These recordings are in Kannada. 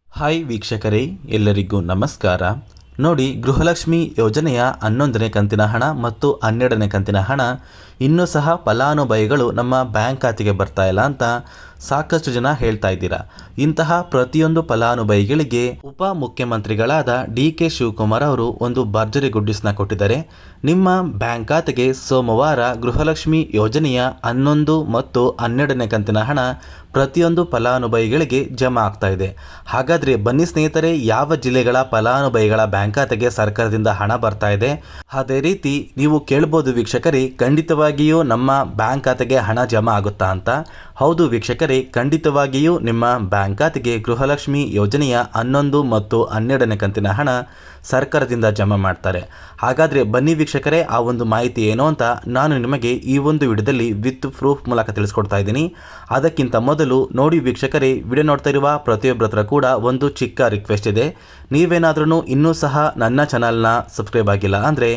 ಹಾಯ್ ವೀಕ್ಷಕರೇ, ಎಲ್ಲರಿಗೂ ನಮಸ್ಕಾರ. ನೋಡಿ, ಗೃಹಲಕ್ಷ್ಮಿ ಯೋಜನೆಯ 11ನೇ ಕಂತಿನ ಹಣ ಮತ್ತು 12ನೇ ಕಂತಿನ ಹಣ ಇನ್ನೂ ಸಹ ಫಲಾನುಭವಿಗಳು ನಮ್ಮ ಬ್ಯಾಂಕ್ ಖಾತೆಗೆ ಬರ್ತಾ ಇಲ್ಲ ಅಂತ ಸಾಕಷ್ಟು ಜನ ಹೇಳ್ತಾ ಇದ್ದೀರಾ. ಇಂತಹ ಪ್ರತಿಯೊಂದು ಫಲಾನುಭವಿಗಳಿಗೆ ಉಪ ಮುಖ್ಯಮಂತ್ರಿಗಳಾದ ಡಿ.ಕೆ. ಶಿವಕುಮಾರ್ ಅವರು ಒಂದು ಭರ್ಜರಿ ಗುಡ್ಡಿಸ್ನ ಕೊಟ್ಟಿದ್ದಾರೆ. ನಿಮ್ಮ ಬ್ಯಾಂಕ್ ಖಾತೆಗೆ ಸೋಮವಾರ ಗೃಹಲಕ್ಷ್ಮಿ ಯೋಜನೆಯ 11 ಮತ್ತು 12ನೇ ಕಂತಿನ ಹಣ ಪ್ರತಿಯೊಂದು ಫಲಾನುಭವಿಗಳಿಗೆ ಜಮಾ ಆಗ್ತಾ ಇದೆ. ಹಾಗಾದರೆ ಬನ್ನಿ ಸ್ನೇಹಿತರೆ, ಯಾವ ಜಿಲ್ಲೆಗಳ ಫಲಾನುಭವಿಗಳ ಬ್ಯಾಂಕ್ ಖಾತೆಗೆ ಸರ್ಕಾರದಿಂದ ಹಣ ಬರ್ತಾ ಇದೆ? ಅದೇ ರೀತಿ ನೀವು ಕೇಳ್ಬೋದು ವೀಕ್ಷಕರೇ, ಖಂಡಿತವಾಗಿಯೂ ನಮ್ಮ ಬ್ಯಾಂಕ್ ಖಾತೆಗೆ ಹಣ ಜಮಾ ಆಗುತ್ತಾ ಅಂತ. ಹೌದು ವೀಕ್ಷಕರೇ, ಖಂಡಿತವಾಗಿಯೂ ನಿಮ್ಮ ಬ್ಯಾಂಕ್ ಖಾತೆಗೆ ಗೃಹಲಕ್ಷ್ಮಿ ಯೋಜನೆಯ 11 ಮತ್ತು 12ನೇ ಕಂತಿನ ಹಣ ಸರ್ಕಾರದಿಂದ ಜಮಾ ಮಾಡ್ತಾರೆ. ಹಾಗಾದರೆ ಬನ್ನಿ ವೀಕ್ಷಕರೇ, ಆ ಒಂದು ಮಾಹಿತಿ ಏನು ಅಂತ ನಾನು ನಿಮಗೆ ಈ ಒಂದು ವಿಡಿಯೋದಲ್ಲಿ ವಿತ್ ಪ್ರೂಫ್ ಮೂಲಕ ತಿಳಿಸ್ಕೊಡ್ತಾ ಇದ್ದೀನಿ. ಅದಕ್ಕಿಂತ ಮೊದಲು ನೋಡಿ ವೀಕ್ಷಕರೇ, ವಿಡಿಯೋ ನೋಡ್ತಾ ಇರುವ ಪ್ರತಿಯೊಬ್ಬರ ಹತ್ರ ಕೂಡ ಒಂದು ಚಿಕ್ಕ ರಿಕ್ವೆಸ್ಟ್ ಇದೆ. ನೀವೇನಾದ್ರೂ ಇನ್ನೂ ಸಹ ನನ್ನ ಚಾನಲ್ನ ಸಬ್ಸ್ಕ್ರೈಬ್ ಆಗಿಲ್ಲ ಅಂದರೆ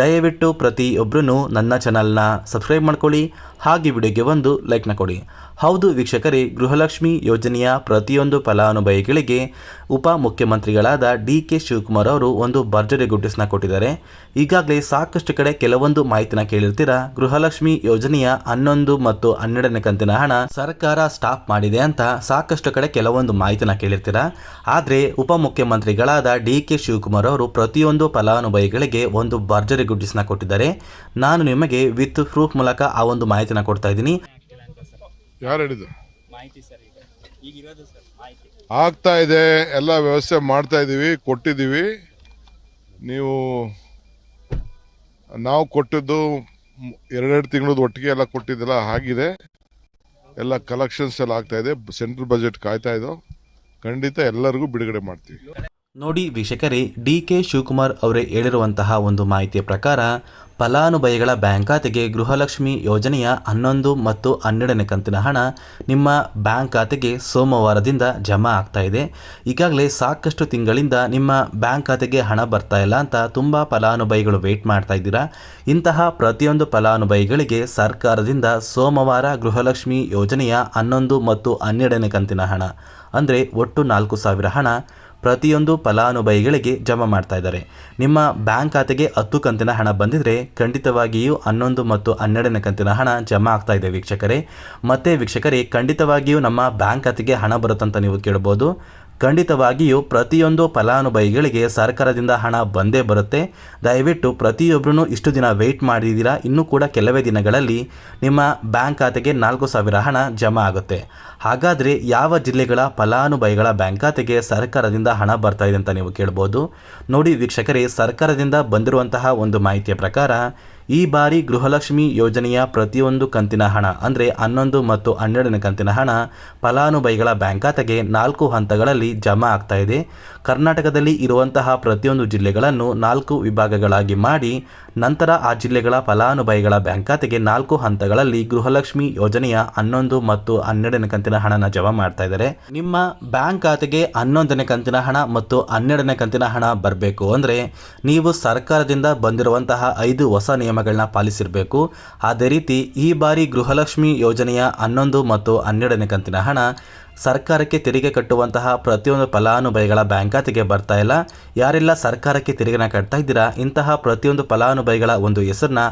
ದಯವಿಟ್ಟು ಪ್ರತಿಯೊಬ್ಬರೂ ನನ್ನ ಚಾನಲ್ನ ಸಬ್ಸ್ಕ್ರೈಬ್ ಮಾಡ್ಕೊಳ್ಳಿ, ಹಾಗೆ ವಿಡಿಯೋಗೆ ಒಂದು ಲೈಕ್ನ ಕೊಡಿ. ಹೌದು ವೀಕ್ಷಕರೇ, ಗೃಹಲಕ್ಷ್ಮಿ ಯೋಜನೆಯ ಪ್ರತಿಯೊಂದು ಫಲಾನುಭವಿಗಳಿಗೆ ಉಪ ಮುಖ್ಯಮಂತ್ರಿಗಳಾದ ಡಿ.ಕೆ. ಶಿವಕುಮಾರ್ ಅವರು ಒಂದು ಭರ್ಜರಿ ಗುಡ್ಡಿಸ್ನ ಕೊಟ್ಟಿದ್ದಾರೆ. ಈಗಾಗಲೇ ಸಾಕಷ್ಟು ಕಡೆ ಕೆಲವೊಂದು ಮಾಹಿತಿನ ಕೇಳಿರ್ತೀರಾ. ಗೃಹಲಕ್ಷ್ಮಿ ಯೋಜನೆಯ 11 ಮತ್ತು 12ನೇ ಕಂತಿನ ಹಣ ಸರ್ಕಾರ ಸ್ಟಾಪ್ ಮಾಡಿದೆ ಅಂತ ಸಾಕಷ್ಟು ಕಡೆ ಕೆಲವೊಂದು ಮಾಹಿತಿನ ಕೇಳಿರ್ತೀರಾ. ಆದರೆ ಉಪಮುಖ್ಯಮಂತ್ರಿಗಳಾದ ಡಿ.ಕೆ. ಶಿವಕುಮಾರ್ ಅವರು ಪ್ರತಿಯೊಂದು ಫಲಾನುಭವಿಗಳಿಗೆ ಒಂದು ಭರ್ಜರಿ ಗುಡ್ಡಿಸ್ನ ಕೊಟ್ಟಿದ್ದಾರೆ. ನಾನು ನಿಮಗೆ ವಿತ್ ಪ್ರೂಫ್ ಮೂಲಕ ಆ ಒಂದು ಮಾಹಿತಿನ ಕೊಡ್ತಾ ಇದ್ದೀನಿ. ಯಾರು ಹೇಳಿದ್ರು? ಆಗ್ತಾ ಇದೆ, ಎಲ್ಲ ವ್ಯವಸ್ಥೆ ಮಾಡ್ತಾ ಇದೀವಿ, ಕೊಟ್ಟಿದ್ದೀವಿ. ನಾವು ಕೊಟ್ಟಿದ್ದು 2 ತಿಂಗಳದ್ದು ಒಟ್ಟಿಗೆ ಎಲ್ಲ ಕೊಟ್ಟಿದ್ದೆಲ್ಲ ಆಗಿದೆ. ಎಲ್ಲ ಕಲೆಕ್ಷನ್ಸ್ ಎಲ್ಲ ಆಗ್ತಾ ಇದೆ. ಸೆಂಟ್ರಲ್ ಬಜೆಟ್ ಕಾಯ್ತಾ ಇದ್ದೋ, ಖಂಡಿತ ಎಲ್ಲರಿಗೂ ಬಿಡುಗಡೆ ಮಾಡ್ತೀವಿ. ನೋಡಿ ವೀಕ್ಷಕರೇ, ಡಿ.ಕೆ. ಶಿವಕುಮಾರ್ ಅವರೇ ಹೇಳಿರುವಂತಹ ಒಂದು ಮಾಹಿತಿಯ ಪ್ರಕಾರ ಫಲಾನುಭವಿಗಳ ಬ್ಯಾಂಕ್ ಖಾತೆಗೆ ಗೃಹಲಕ್ಷ್ಮಿ ಯೋಜನೆಯ 11 ಮತ್ತು 12ನೇ ಕಂತಿನ ಹಣ ನಿಮ್ಮ ಬ್ಯಾಂಕ್ ಖಾತೆಗೆ ಸೋಮವಾರದಿಂದ ಜಮಾ ಆಗ್ತಾ ಇದೆ. ಈಗಾಗಲೇ ಸಾಕಷ್ಟು ತಿಂಗಳಿಂದ ನಿಮ್ಮ ಬ್ಯಾಂಕ್ ಖಾತೆಗೆ ಹಣ ಬರ್ತಾ ಇಲ್ಲ ಅಂತ ತುಂಬ ಫಲಾನುಭವಿಗಳು ವೆಯ್ಟ್ ಮಾಡ್ತಾ ಇದ್ದೀರಾ. ಇಂತಹ ಪ್ರತಿಯೊಂದು ಫಲಾನುಭವಿಗಳಿಗೆ ಸರ್ಕಾರದಿಂದ ಸೋಮವಾರ ಗೃಹಲಕ್ಷ್ಮಿ ಯೋಜನೆಯ 11 ಮತ್ತು 12ನೇ ಕಂತಿನ ಹಣ ಅಂದರೆ ಒಟ್ಟು 4,000 ಹಣ ಪ್ರತಿಯೊಂದು ಫಲಾನುಭವಿಗಳಿಗೆ ಜಮಾ ಮಾಡ್ತಾ ಇದ್ದಾರೆ. ನಿಮ್ಮ ಬ್ಯಾಂಕ್ ಖಾತೆಗೆ 10 ಕಂತಿನ ಹಣ ಬಂದಿದ್ರೆ ಖಂಡಿತವಾಗಿಯೂ 11 ಮತ್ತು 12ನೇ ಕಂತಿನ ಹಣ ಜಮಾ ಆಗ್ತಾ ಇದೆ ವೀಕ್ಷಕರೇ. ಮತ್ತೆ ವೀಕ್ಷಕರೇ, ಖಂಡಿತವಾಗಿಯೂ ನಮ್ಮ ಬ್ಯಾಂಕ್ ಖಾತೆಗೆ ಹಣ ಬರುತ್ತಂತ ನೀವು ಕೇಳ್ಬೋದು. ಖಂಡಿತವಾಗಿಯೂ ಪ್ರತಿಯೊಂದು ಫಲಾನುಭವಿಗಳಿಗೆ ಸರ್ಕಾರದಿಂದ ಹಣ ಬಂದೇ ಬರುತ್ತೆ. ದಯವಿಟ್ಟು ಪ್ರತಿಯೊಬ್ಬರೂ ಇಷ್ಟು ದಿನ ವೆಯ್ಟ್ ಮಾಡಿದ್ದೀರಾ. ಇನ್ನೂ ಕೂಡ ಕೆಲವೇ ದಿನಗಳಲ್ಲಿ ನಿಮ್ಮ ಬ್ಯಾಂಕ್ ಖಾತೆಗೆ 4,000 ಹಣ ಜಮಾ ಆಗುತ್ತೆ. ಹಾಗಾದರೆ ಯಾವ ಜಿಲ್ಲೆಗಳ ಫಲಾನುಭವಿಗಳ ಬ್ಯಾಂಕ್ ಖಾತೆಗೆ ಸರ್ಕಾರದಿಂದ ಹಣ ಬರ್ತಾ ಇದೆ ಅಂತ ನೀವು ಕೇಳ್ಬೋದು. ನೋಡಿ ವೀಕ್ಷಕರೇ, ಸರ್ಕಾರದಿಂದ ಬಂದಿರುವಂತಹ ಒಂದು ಮಾಹಿತಿಯ ಪ್ರಕಾರ ಈ ಬಾರಿ ಗೃಹಲಕ್ಷ್ಮಿ ಯೋಜನೆಯ ಪ್ರತಿಯೊಂದು ಕಂತಿನ ಹಣ ಅಂದರೆ 11 ಮತ್ತು 12ನೇ ಕಂತಿನ ಹಣ ಫಲಾನುಭವಿಗಳ ಬ್ಯಾಂಕ್ ಖಾತೆಗೆ 4 ಹಂತಗಳಲ್ಲಿ ಜಮಾ ಆಗ್ತಾ ಇದೆ. ಕರ್ನಾಟಕದಲ್ಲಿ ಇರುವಂತಹ ಪ್ರತಿಯೊಂದು ಜಿಲ್ಲೆಗಳನ್ನು 4 ವಿಭಾಗಗಳಾಗಿ ಮಾಡಿ ನಂತರ ಆ ಜಿಲ್ಲೆಗಳ ಫಲಾನುಭವಿಗಳ ಬ್ಯಾಂಕ್ ಖಾತೆಗೆ 4 ಹಂತಗಳಲ್ಲಿ ಗೃಹಲಕ್ಷ್ಮಿ ಯೋಜನೆಯ 11 ಮತ್ತು 12ನೇ ಕಂತಿನ ಹಣನ ಜಮಾ ಮಾಡ್ತಾ ಇದ್ದಾರೆ. ನಿಮ್ಮ ಬ್ಯಾಂಕ್ ಖಾತೆಗೆ 11ನೇ ಕಂತಿನ ಹಣ ಮತ್ತು 12ನೇ ಕಂತಿನ ಹಣ ಬರಬೇಕು ಅಂದರೆ ನೀವು ಸರ್ಕಾರದಿಂದ ಬಂದಿರುವಂತಹ 5 ಹೊಸ ನಿಯಮಗಳನ್ನ ಪಾಲಿಸಿರಬೇಕು. ಅದೇ ರೀತಿ ಈ ಬಾರಿ ಗೃಹಲಕ್ಷ್ಮಿ ಯೋಜನೆಯ 11 ಮತ್ತು 12ನೇ ಕಂತಿನ ಹಣ ಸರ್ಕಾರಕ್ಕೆ ತೆರಿಗೆ ಕಟ್ಟುವಂತಹ ಪ್ರತಿಯೊಂದು ಫಲಾನುಭವಿಗಳ ಬ್ಯಾಂಕ್ ಖಾತೆಗೆ ಬರ್ತಾ ಇಲ್ಲ. ಯಾರೆಲ್ಲ ಸರ್ಕಾರಕ್ಕೆ ತೆರಿಗೆನ ಕಟ್ತಾ ಇದ್ದೀರಾ, ಇಂತಹ ಪ್ರತಿಯೊಂದು ಫಲಾನುಭವಿಗಳ ಒಂದು ಹೆಸರನ್ನ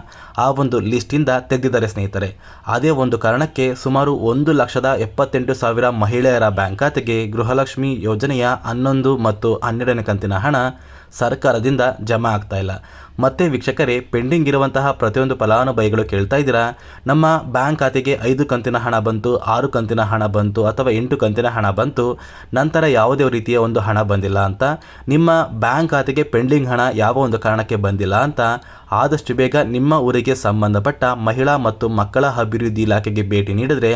ಆ ಒಂದು ಲಿಸ್ಟಿಂದ ತೆಗೆದಿದ್ದಾರೆ ಸ್ನೇಹಿತರೆ. ಅದೇ ಒಂದು ಕಾರಣಕ್ಕೆ ಸುಮಾರು 1,78,000 ಮಹಿಳೆಯರ ಬ್ಯಾಂಕ್ ಖಾತೆಗೆ ಗೃಹಲಕ್ಷ್ಮಿ ಯೋಜನೆಯ 11 ಮತ್ತು 12ನೇ ಕಂತಿನ ಹಣ ಸರ್ಕಾರದಿಂದ ಜಮಾ ಆಗ್ತಾ ಇಲ್ಲ. ಮತ್ತೆ ವೀಕ್ಷಕರೇ, ಪೆಂಡಿಂಗ್ ಇರುವಂತಹ ಪ್ರತಿಯೊಂದು ಫಲಾನುಭವಿಗಳು ಕೇಳ್ತಾ ಇದ್ದೀರಾ, ನಮ್ಮ ಬ್ಯಾಂಕ್ ಖಾತೆಗೆ 5 ಕಂತಿನ ಹಣ ಬಂತು, 6 ಕಂತಿನ ಹಣ ಬಂತು ಅಥವಾ 8 ಕಂತಿನ ಹಣ ಬಂತು, ನಂತರ ಯಾವುದೇ ರೀತಿಯ ಒಂದು ಹಣ ಬಂದಿಲ್ಲ ಅಂತ. ನಿಮ್ಮ ಬ್ಯಾಂಕ್ ಖಾತೆಗೆ ಪೆಂಡಿಂಗ್ ಹಣ ಯಾವ ಒಂದು ಕಾರಣಕ್ಕೆ ಬಂದಿಲ್ಲ ಅಂತ ಆದಷ್ಟು ಬೇಗ ನಿಮ್ಮ ಊರಿಗೆ ಸಂಬಂಧಪಟ್ಟ ಮಹಿಳಾ ಮತ್ತು ಮಕ್ಕಳ ಅಭಿವೃದ್ಧಿ ಇಲಾಖೆಗೆ ಭೇಟಿ ನೀಡಿದರೆ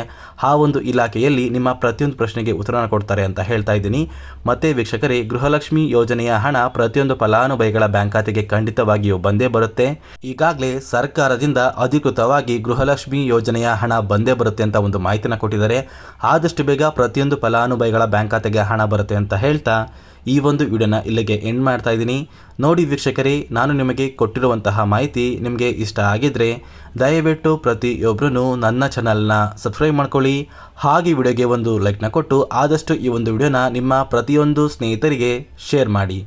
ಆ ಒಂದು ಇಲಾಖೆಯಲ್ಲಿ ನಿಮ್ಮ ಪ್ರತಿಯೊಂದು ಪ್ರಶ್ನೆಗೆ ಉತ್ತರನ ಕೊಡ್ತಾರೆ ಅಂತ ಹೇಳ್ತಾ ಇದ್ದೀನಿ. ಮತ್ತೆ ವೀಕ್ಷಕರೇ, ಗೃಹಲಕ್ಷ್ಮಿ ಯೋಜನೆಯ ಹಣ ಪ್ರತಿಯೊಂದು ಪ್ರತಿಯೊಂದು ಫಲಾನುಭವಿಗಳ ಬ್ಯಾಂಕ್ ಖಾತೆಗೆ ಖಂಡಿತವಾಗಿಯೂ ಬಂದೇ ಬರುತ್ತೆ. ಈಗಾಗಲೇ ಸರ್ಕಾರದಿಂದ ಅಧಿಕೃತವಾಗಿ ಗೃಹಲಕ್ಷ್ಮಿ ಯೋಜನೆಯ ಹಣ ಬಂದೇ ಬರುತ್ತೆ ಅಂತ ಒಂದು ಮಾಹಿತಿನ ಕೊಟ್ಟಿದ್ದಾರೆ. ಆದಷ್ಟು ಬೇಗ ಪ್ರತಿಯೊಂದು ಫಲಾನುಭವಿಗಳ ಬ್ಯಾಂಕ್ ಖಾತೆಗೆ ಹಣ ಬರುತ್ತೆ ಅಂತ ಹೇಳ್ತಾ ಈ ಒಂದು ವಿಡಿಯೋನ ಇಲ್ಲಿಗೆ ಎಂಡ್ ಮಾಡ್ತಾ ಇದ್ದೀನಿ. ನೋಡಿ ವೀಕ್ಷಕರೇ, ನಾನು ನಿಮಗೆ ಕೊಟ್ಟಿರುವಂತಹ ಮಾಹಿತಿ ನಿಮಗೆ ಇಷ್ಟ ಆಗಿದ್ರೆ ದಯವಿಟ್ಟು ಪ್ರತಿಯೊಬ್ಬರೂ ನನ್ನ ಚಾನಲ್ನ ಸಬ್ಸ್ಕ್ರೈಬ್ ಮಾಡ್ಕೊಳ್ಳಿ. ಹಾಗೆ ವಿಡಿಯೋಗೆ ಒಂದು ಲೈಕ್ನ ಕೊಟ್ಟು ಆದಷ್ಟು ಈ ಒಂದು ವಿಡಿಯೋನ ನಿಮ್ಮ ಪ್ರತಿಯೊಂದು ಸ್ನೇಹಿತರಿಗೆ ಶೇರ್ ಮಾಡಿ.